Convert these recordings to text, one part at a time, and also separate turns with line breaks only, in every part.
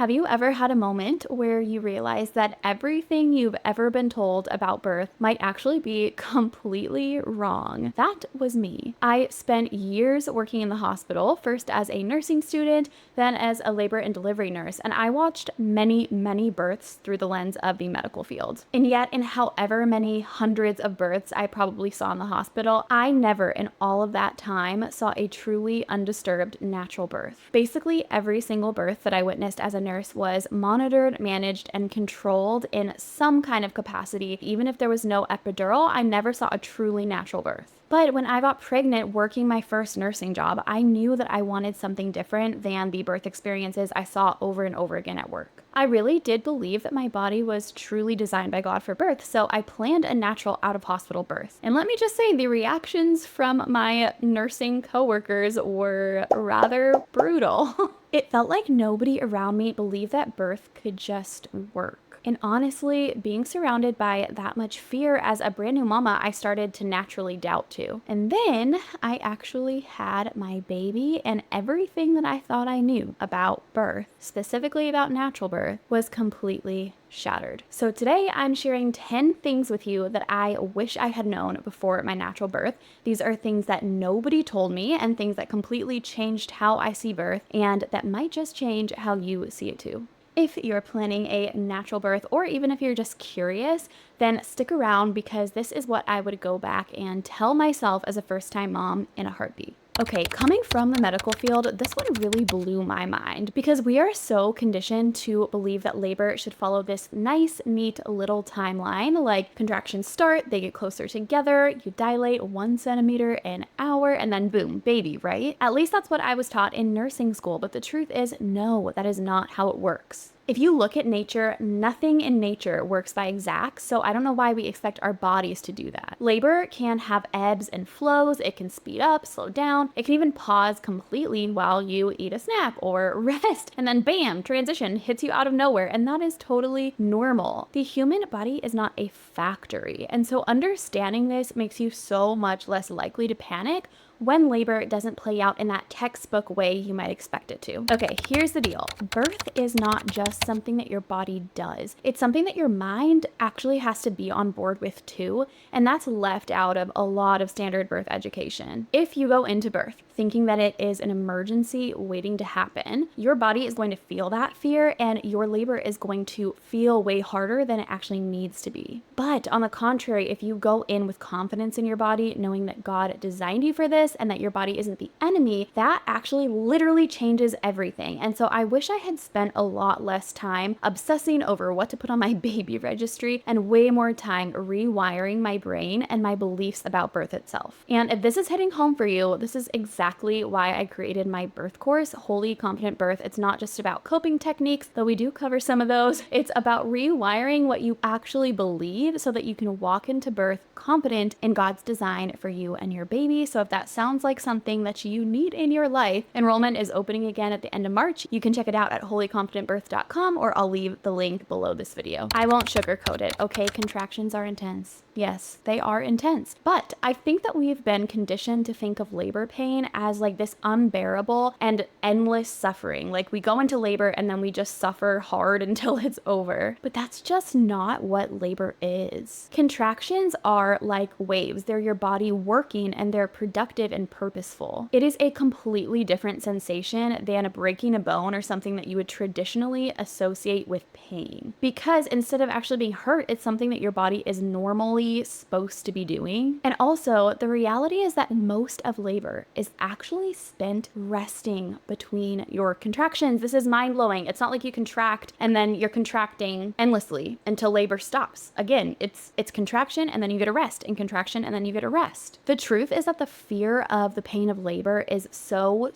Have you ever had a moment where you realize that everything you've ever been told about birth might actually be completely wrong? That was me. I spent years working in the hospital, first as a nursing student, then as a labor and delivery nurse, and I watched many, many births through the lens of the medical field. And yet, in however many hundreds of births I probably saw in the hospital, I never in all of that time saw a truly undisturbed natural birth. Basically, every single birth that I witnessed as a nurse was monitored, managed, and controlled in some kind of capacity. Even if there was no epidural, I never saw a truly natural birth. But when I got pregnant working my first nursing job, I knew that I wanted something different than the birth experiences I saw over and over again at work. I really did believe that my body was truly designed by God for birth, so I planned a natural out-of-hospital birth. And let me just say, the reactions from my nursing coworkers were rather brutal. It felt like nobody around me believed that birth could just work. And honestly, being surrounded by that much fear as a brand new mama, I started to naturally doubt too. And then I actually had my baby, and everything that I thought I knew about birth, specifically about natural birth, was completely shattered. So today I'm sharing 10 things with you that I wish I had known before my natural birth. These are things that nobody told me and things that completely changed how I see birth and that might just change how you see it too. If you're planning a natural birth, or even if you're just curious, then stick around because this is what I would go back and tell myself as a first-time mom in a heartbeat. Okay, coming from the medical field, this one really blew my mind because we are so conditioned to believe that labor should follow this nice, neat little timeline. Like contractions start, they get closer together, you dilate 1 centimeter an hour, and then boom, baby, right? At least that's what I was taught in nursing school, but the truth is, no, that is not how it works. If you look at nature, nothing in nature works by exacts, so I don't know why we expect our bodies to do that. Labor can have ebbs and flows, it can speed up, slow down, it can even pause completely while you eat a snack or rest, and then bam, transition hits you out of nowhere, and that is totally normal. The human body is not a factory, and so understanding this makes you so much less likely to panic when labor doesn't play out in that textbook way you might expect it to. Okay, here's the deal. Birth is not just something that your body does. It's something that your mind actually has to be on board with too, and that's left out of a lot of standard birth education. If you go into birth thinking that it is an emergency waiting to happen, your body is going to feel that fear and your labor is going to feel way harder than it actually needs to be. But on the contrary, if you go in with confidence in your body, knowing that God designed you for this and that your body isn't the enemy, that actually literally changes everything. And so I wish I had spent a lot less time obsessing over what to put on my baby registry and way more time rewiring my brain and my beliefs about birth itself. And if this is hitting home for you, this is exactly why I created my birth course, Wholly Competent Birth. It's not just about coping techniques, though we do cover some of those. It's about rewiring what you actually believe so that you can walk into birth competent in God's design for you and your baby. So if that sounds like something that you need in your life, enrollment is opening again at the end of March. You can check it out at whollycompetentbirth.com, or I'll leave the link below this video. I won't sugarcoat it, okay? Contractions are intense. Yes, they are intense. But I think that we've been conditioned to think of labor pain as like this unbearable and endless suffering. Like we go into labor and then we just suffer hard until it's over. But that's just not what labor is. Contractions are like waves. They're your body working and they're productive and purposeful. It is a completely different sensation than breaking a bone or something that you would traditionally associate with pain. Because instead of actually being hurt, it's something that your body is normally supposed to be doing. And also, the reality is that most of labor is actually spent resting between your contractions. This is mind-blowing. It's not like you contract and then you're contracting endlessly until labor stops. Again, it's contraction and then you get a rest, and contraction and then you get a rest. The truth is that the fear of the pain of labor is so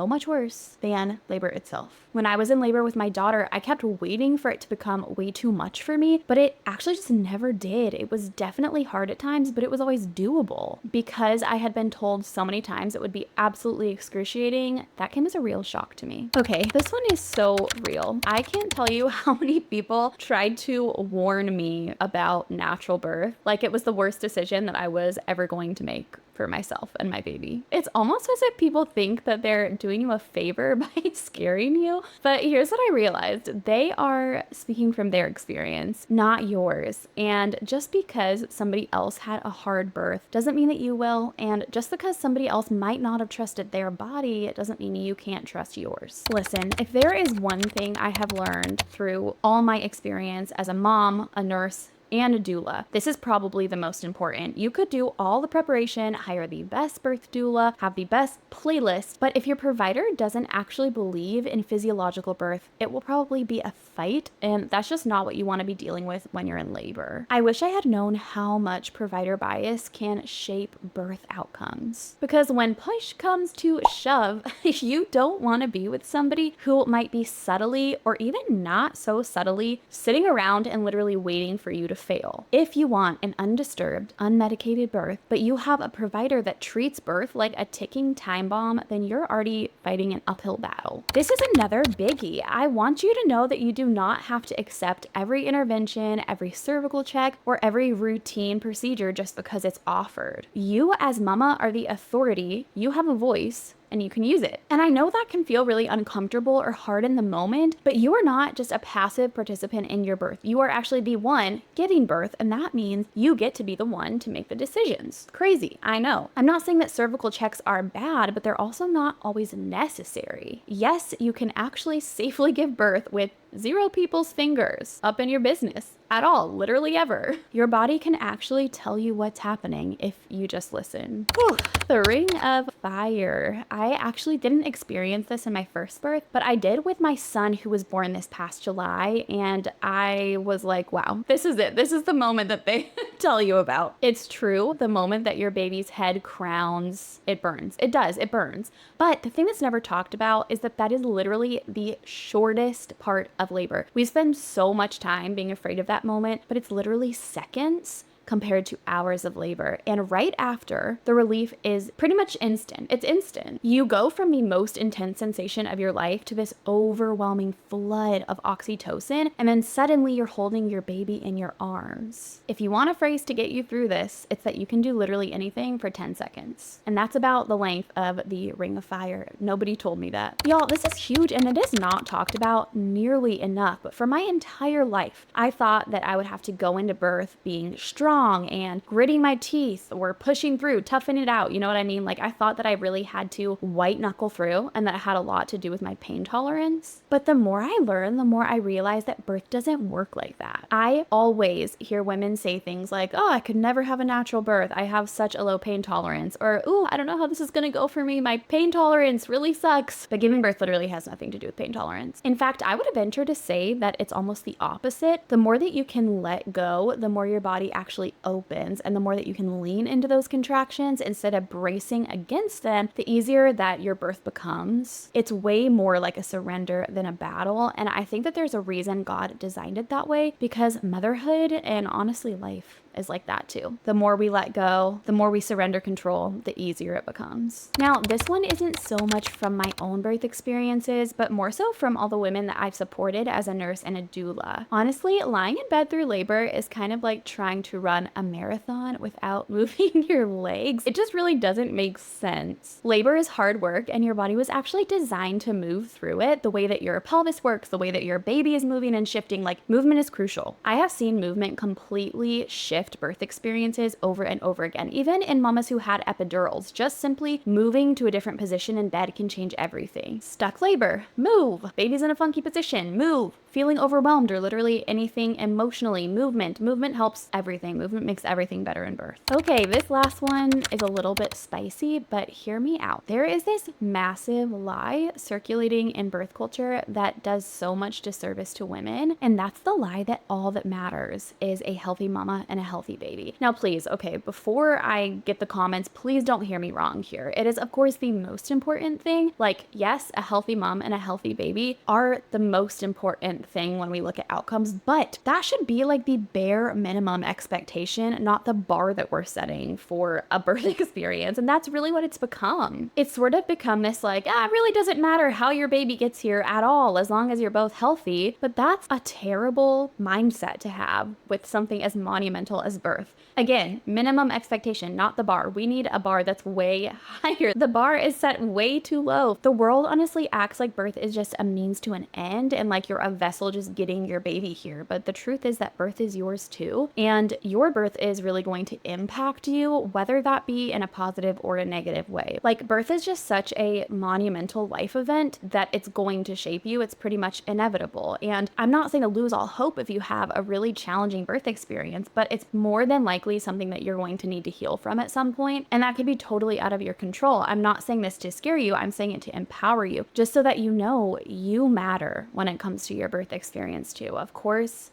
much worse than labor itself. When I was in labor with my daughter, I kept waiting for it to become way too much for me, but it actually just never did. It was definitely hard at times, but it was always doable. Because I had been told so many times it would be absolutely excruciating, that came as a real shock to me. Okay, this one is so real. I can't tell you how many people tried to warn me about natural birth, like it was the worst decision that I was ever going to make. for myself and my baby. It's almost as if people think that they're doing you a favor by scaring you. But here's what I realized. They are speaking from their experience, not yours. And just because somebody else had a hard birth doesn't mean that you will. And just because somebody else might not have trusted their body, it doesn't mean you can't trust yours. Listen, if there is one thing I have learned through all my experience as a mom, a nurse, and a doula, this is probably the most important. You could do all the preparation, hire the best birth doula, have the best playlist, but if your provider doesn't actually believe in physiological birth, it will probably be a fight, and that's just not what you want to be dealing with when you're in labor. I wish I had known how much provider bias can shape birth outcomes, because when push comes to shove, you don't want to be with somebody who might be subtly, or even not so subtly, sitting around and literally waiting for you to fail. If you want an undisturbed, unmedicated birth, but you have a provider that treats birth like a ticking time bomb, then you're already fighting an uphill battle. This is another biggie. I want you to know that you do not have to accept every intervention, every cervical check, or every routine procedure just because it's offered. You as mama are the authority, you have a voice, and you can use it. And I know that can feel really uncomfortable or hard in the moment, but you are not just a passive participant in your birth. You are actually the one giving birth, and that means you get to be the one to make the decisions. Crazy, I know. I'm not saying that cervical checks are bad, but they're also not always necessary. Yes, you can actually safely give birth with 0 people's fingers up in your business at all, literally ever. Your body can actually tell you what's happening if you just listen. Whew. The ring of fire. I actually didn't experience this in my first birth, but I did with my son who was born this past July, and I was like, wow, this is it. This is the moment that they tell you about. It's true. The moment that your baby's head crowns, it burns. It does. It burns. But the thing that's never talked about is that that is literally the shortest part of labor. We spend so much time being afraid of that moment, but it's literally seconds compared to hours of labor. And right after, the relief is pretty much instant. It's instant. You go from the most intense sensation of your life to this overwhelming flood of oxytocin, and then suddenly you're holding your baby in your arms. If you want a phrase to get you through this, it's that you can do literally anything for 10 seconds. And that's about the length of the ring of fire. Nobody told me that. Y'all, this is huge, and it is not talked about nearly enough. But for my entire life, I thought that I would have to go into birth being strong and gritting my teeth or pushing through, toughing it out. You know what I mean? Like, I thought that I really had to white knuckle through, and that it had a lot to do with my pain tolerance. But the more I learn, the more I realize that birth doesn't work like that. I always hear women say things like, oh, I could never have a natural birth. I have such a low pain tolerance. Or, ooh, I don't know how this is going to go for me. My pain tolerance really sucks. But giving birth literally has nothing to do with pain tolerance. In fact, I would venture to say that it's almost the opposite. The more that you can let go, the more your body actually opens, and the more that you can lean into those contractions instead of bracing against them, the easier that your birth becomes. It's way more like a surrender than a battle, and I think that there's a reason God designed it that way, because motherhood, and honestly life, is like that too. The more we let go, the more we surrender control, the easier it becomes. Now, this one isn't so much from my own birth experiences, but more so from all the women that I've supported as a nurse and a doula. Honestly, lying in bed through labor is kind of like trying to run a marathon without moving your legs. It just really doesn't make sense. Labor is hard work, and your body was actually designed to move through it the way that your pelvis works, the way that your baby is moving and shifting. Like, movement is crucial. I have seen movement completely shift birth experiences over and over again. Even in mamas who had epidurals, just simply moving to a different position in bed can change everything. Stuck labor, move. Baby's in a funky position, move. Feeling overwhelmed or literally anything emotionally, movement. Movement helps everything. Movement makes everything better in birth. Okay, this last one is a little bit spicy, but hear me out. There is this massive lie circulating in birth culture that does so much disservice to women, and that's the lie that all that matters is a healthy mama and a healthy baby. Now, please, okay, before I get the comments, please don't hear me wrong here. It is, of course, the most important thing. Like, yes, a healthy mom and a healthy baby are the most important different thing when we look at outcomes, but that should be like the bare minimum expectation, not the bar that we're setting for a birth experience. And that's really what it's become. It's sort of become this like, it really doesn't matter how your baby gets here at all, as long as you're both healthy. But that's a terrible mindset to have with something as monumental as birth. Again, minimum expectation, not the bar. We need a bar that's way higher. The bar is set way too low. The world honestly acts like birth is just a means to an end and like you're a vessel just getting your baby here. But the truth is that birth is yours too. And your birth is really going to impact you, whether that be in a positive or a negative way. Like birth is just such a monumental life event that it's going to shape you. It's pretty much inevitable. And I'm not saying to lose all hope if you have a really challenging birth experience, but it's more than likely something that you're going to need to heal from at some point. And that could be totally out of your control. I'm not saying this to scare you. I'm saying it to empower you, just so that you know you matter when it comes to your birth experience too. Of course,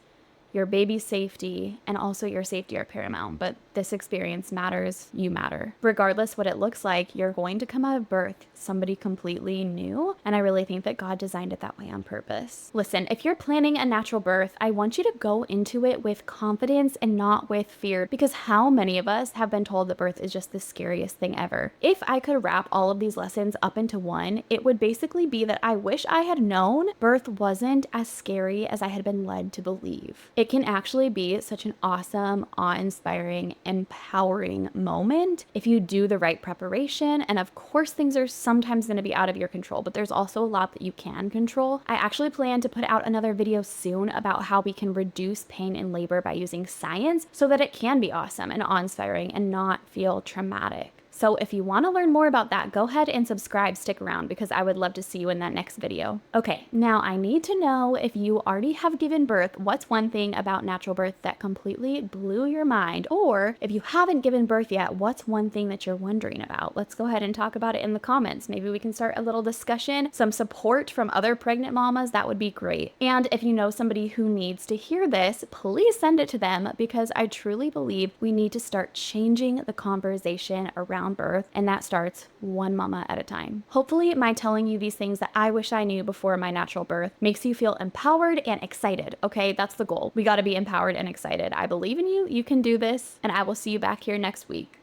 your baby's safety and also your safety are paramount, but this experience matters, you matter. Regardless what it looks like, you're going to come out of birth somebody completely new, and I really think that God designed it that way on purpose. Listen, if you're planning a natural birth, I want you to go into it with confidence and not with fear, because how many of us have been told that birth is just the scariest thing ever? If I could wrap all of these lessons up into one, it would basically be that I wish I had known birth wasn't as scary as I had been led to believe. It can actually be such an awesome, awe-inspiring, empowering moment if you do the right preparation. And of course, things are sometimes going to be out of your control, but there's also a lot that you can control. I actually plan to put out another video soon about how we can reduce pain in labor by using science so that it can be awesome and awe-inspiring and not feel traumatic. So if you want to learn more about that, go ahead and subscribe, stick around, because I would love to see you in that next video. Okay, now I need to know if you already have given birth, what's one thing about natural birth that completely blew your mind? Or if you haven't given birth yet, what's one thing that you're wondering about? Let's go ahead and talk about it in the comments. Maybe we can start a little discussion, some support from other pregnant mamas. That would be great. And if you know somebody who needs to hear this, please send it to them, because I truly believe we need to start changing the conversation around birth, and that starts one mama at a time. Hopefully, my telling you these things that I wish I knew before my natural birth makes you feel empowered and excited. Okay, that's the goal. We got to be empowered and excited. I believe in you. You can do this, and I will see you back here next week.